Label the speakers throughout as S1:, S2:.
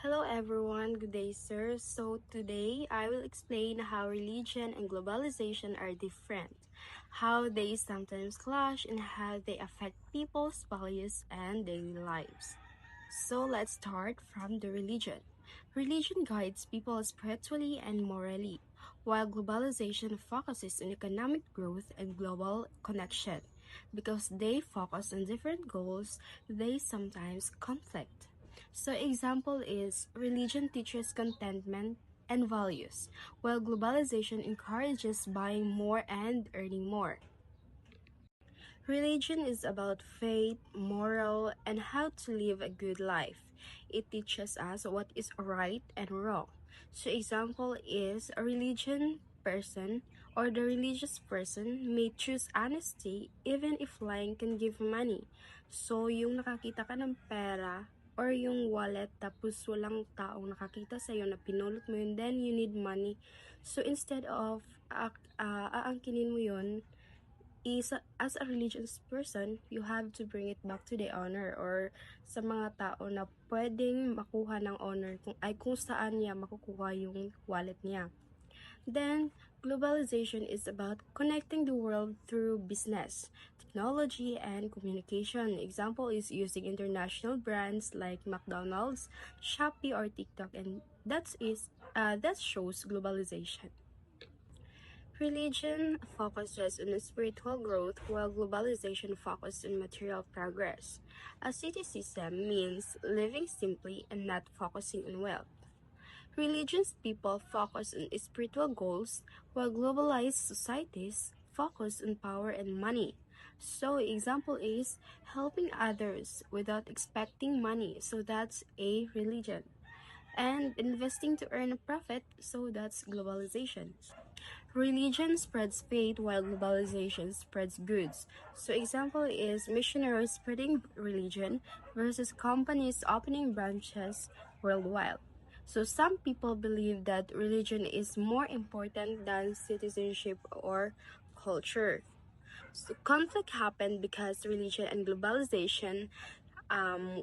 S1: Hello everyone, good day sir. So today I will explain how religion and globalization are different, how they sometimes clash, and how they affect people's values and daily lives. So let's start from the religion. Religion guides people spiritually and morally, while globalization focuses on economic growth and global connection. Because they focus on different goals, they sometimes conflict. So example is religion teaches contentment and values, while globalization encourages buying more and earning more. Religion is about faith, moral, and how to live a good life. It teaches us what is right and wrong. So example is a religion person or the religious person may choose honesty even if lying can give money. So yung nakakita ka ng pera or yung wallet tapos walang taong nakakita sa'yo na pinulot mo yun, then you need money. So instead of aangkinin mo yun, as a religious person, you have to bring it back to the owner or sa mga tao na pwedeng makuha ng owner kung saan niya makukuha yung wallet niya. Then, globalization is about connecting the world through business, technology, and communication. Example is using international brands like McDonald's, Shopee, or TikTok, and that shows globalization. Religion focuses on spiritual growth while globalization focuses on material progress. Asceticism means living simply and not focusing on wealth. Religious people focus on spiritual goals while globalized societies focus on power and money. So example is helping others without expecting money, so that's a religion. And investing to earn a profit, so that's globalization. Religion spreads faith while globalization spreads goods. So example is missionaries spreading religion versus companies opening branches worldwide. So some people believe that religion is more important than citizenship or culture. So conflict happened because religion and globalization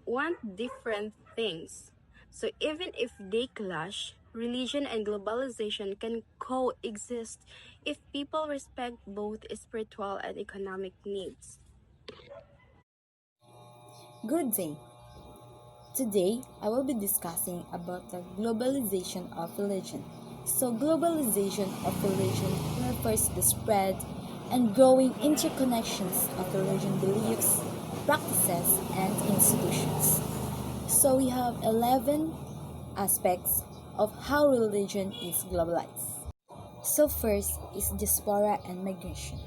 S1: want different things. So even if they clash, religion and globalization can coexist if people respect both spiritual and economic needs.
S2: Good day. Today, I will be discussing about the globalization of religion. So, globalization of religion refers to the spread and growing interconnections of religion beliefs, practices, and institutions. So, we have 11 aspects of how religion is globalized. So, first is diaspora and migration.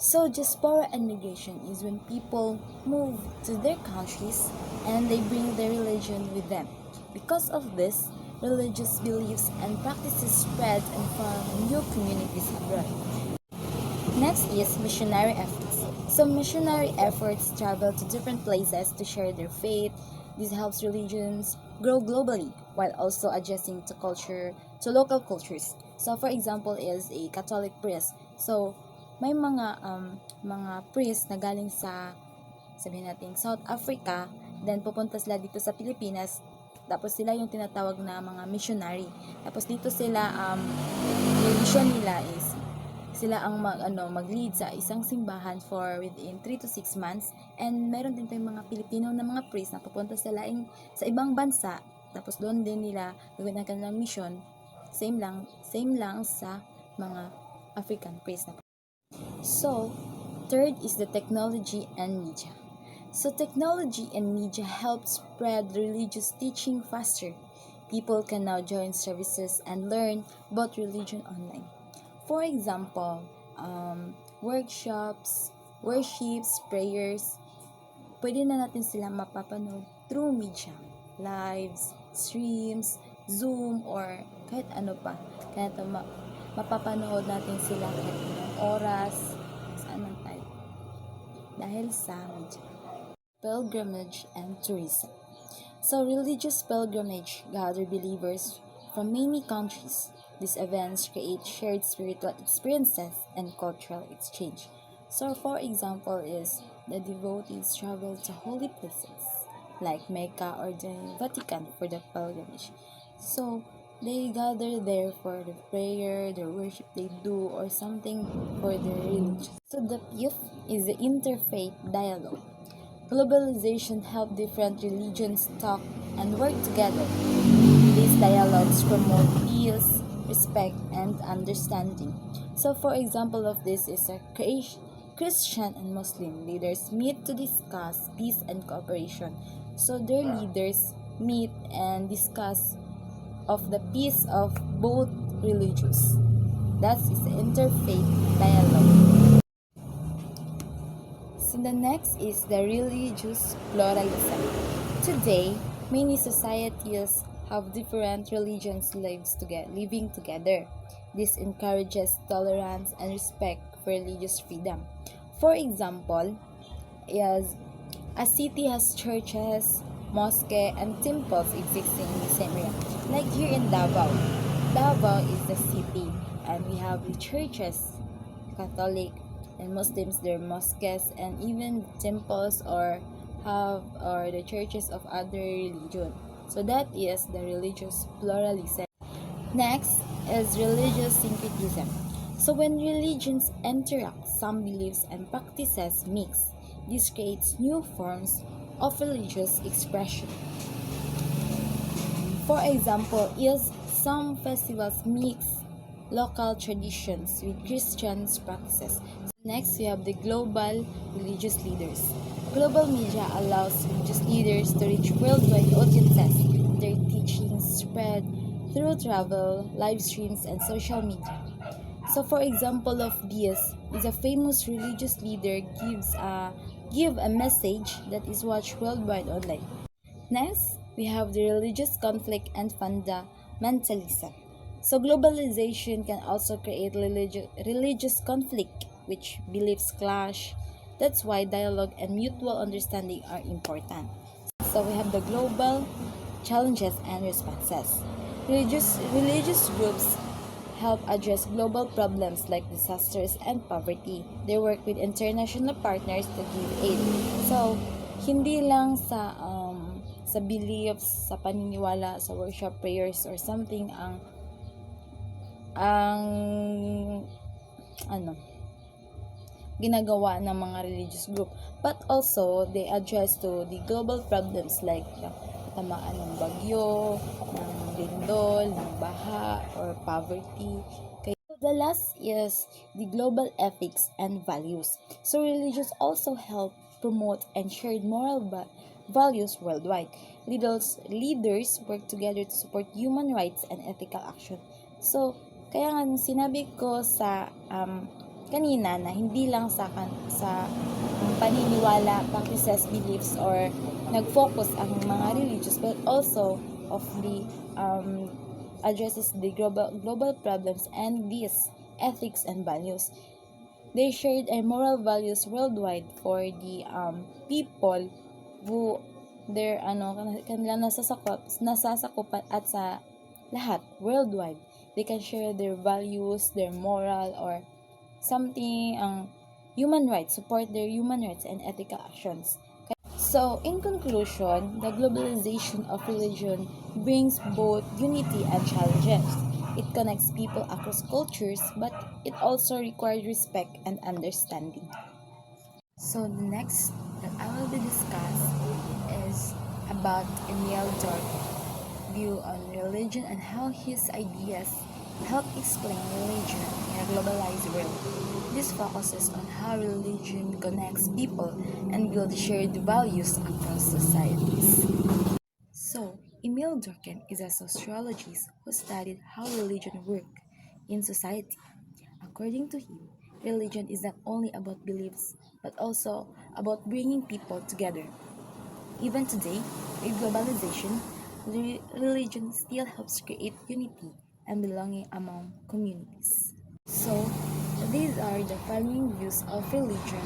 S2: So, diaspora and migration is when people move to their countries and they bring their religion with them. Because of this, religious beliefs and practices spread and form new communities abroad. Next is missionary efforts. So, missionary efforts travel to different places to share their faith. This helps religions grow globally while also adjusting to local cultures. So, for example, is a Catholic priest. So, may mga priest na galing sa sabihin natin South Africa, then pupunta sila dito sa Pilipinas. Tapos sila yung tinatawag na mga missionary. Tapos dito sila yung mission nila is sila ang mag-lead sa isang simbahan for within 3 to 6 months. And meron din tayong mga Pilipino na mga priest na pupunta sa ibang bansa. Tapos doon din nila gagawin ang kanilang mission. Same lang sa mga African priest na. So, third is the technology and media. So, technology and media help spread religious teaching faster. People can now join services and learn about religion online. For example, workshops, worships, prayers, pwede na natin sila mapapanood through media, lives, streams, Zoom, or kahit ano pa. Kaya mapapanood natin sila kahit anong oras, saan man tayo. Dahil sa media. Pilgrimage and tourism. So, religious pilgrimage gather believers from many countries. These events create shared spiritual experiences and cultural exchange. So, for example, is the devotees travel to holy places. like Mecca or the Vatican for the pilgrimage. So they gather there for the prayer, the worship they do, or something for their religion. So the fifth is the interfaith dialogue. Globalization helped different religions talk and work together. These dialogues promote peace, respect, and understanding. So, for example of this is a Christian and Muslim leaders meet to discuss peace and cooperation. So, their leaders meet and discuss of the peace of both religions. That is the interfaith dialogue. So the next is the religious pluralism. Today, many societies have different religions living together. This encourages tolerance and respect for religious freedom. For example, is a city has churches, mosques, and temples existing in the same area. Like here in Davao. Davao is the city, and we have the churches, Catholic and Muslims, their mosques, and even temples or the churches of other religion. So that is the religious pluralism. Next is religious syncretism. So when religions interact, some beliefs and practices mix. This creates new forms of religious expression. For example, is some festivals mix local traditions with Christian practices. Next, we have the global religious leaders. Global media allows religious leaders to reach worldwide audiences. Their teachings spread through travel, live streams, and social media. So, for example of this, is a famous religious leader give a message that is watched worldwide online. Next, we have the religious conflict and fundamentalism. So, globalization can also create religious conflict, which beliefs clash. That's why dialogue and mutual understanding are important. So, we have the global challenges and responses. Religious groups help address global problems like disasters and poverty. They work with international partners to give aid. So, hindi lang sa beliefs, sa paniniwala, sa worship prayers or something ang ano ginagawa ng mga religious group, but also they address to the global problems like tamaan ng bagyo, ng lindol, ng baha, or poverty. So the last is the global ethics and values. So religions also help promote and share moral values worldwide. Leaders work together to support human rights and ethical action. So, kaya nga sinabi ko sa kanina na hindi lang sa paniniwala, practices, beliefs, or nag-focus ang mga religious, but also of the addresses the global problems and these ethics and values. They shared a moral values worldwide for the people who their kanila nasasakupan at sa lahat worldwide. They can share their values, their moral, or something human rights, support their human rights and ethical actions. So, in conclusion, the globalization of religion brings both unity and challenges. It connects people across cultures, but it also requires respect and understanding. So, the next that I will be discussing is about Emile Durkheim's view on religion and how his ideas help explain religion in a globalized world. This focuses on how religion connects people and builds shared values across societies. So, Emile Durkheim is a sociologist who studied how religion works in society. According to him, religion is not only about beliefs but also about bringing people together. Even today, with globalization, religion still helps create unity and belonging among communities. So, these are the following views of religion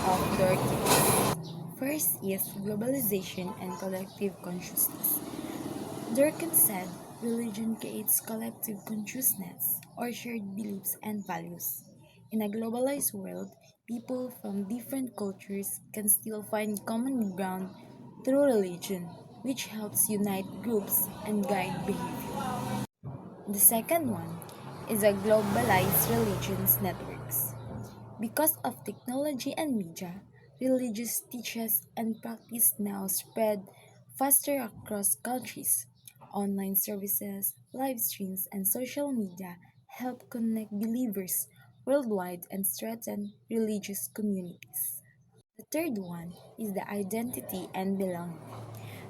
S2: of Durkheim. First is globalization and collective consciousness. Durkheim said religion creates collective consciousness or shared beliefs and values. In a globalized world, people from different cultures can still find common ground through religion, which helps unite groups and guide behavior. The second one is a globalized religions networks. Because of technology and media, religious teachers and practice now spread faster across countries. Online services, live streams, and social media help connect believers worldwide and strengthen religious communities. The third one is the identity and belonging.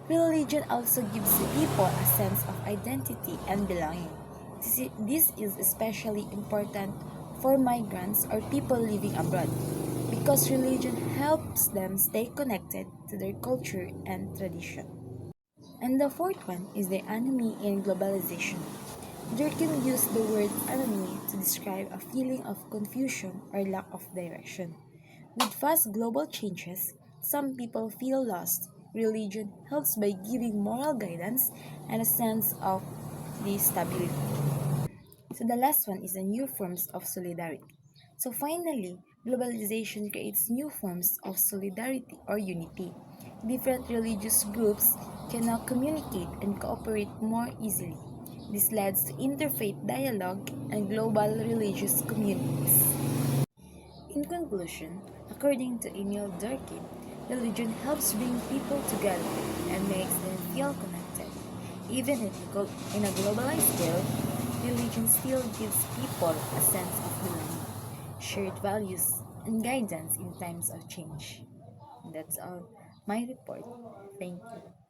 S2: Religion also gives people a sense of identity and belonging. This is especially important for migrants or people living abroad because religion helps them stay connected to their culture and tradition. And the fourth one is the enemy in globalization. Durkheim used the word enemy to describe a feeling of confusion or lack of direction. With fast global changes, some people feel lost. Religion helps by giving moral guidance and a sense of the stability. So the last one is the new forms of solidarity. So finally, globalization creates new forms of solidarity or unity. Different religious groups can now communicate and cooperate more easily. This leads to interfaith dialogue and global religious communities. In conclusion, according to Emil Durkheim, religion helps bring people together and makes them feel connected. Even in a globalized world, religion still gives people a sense of belonging, shared values, and guidance in times of change. That's all my report. Thank you.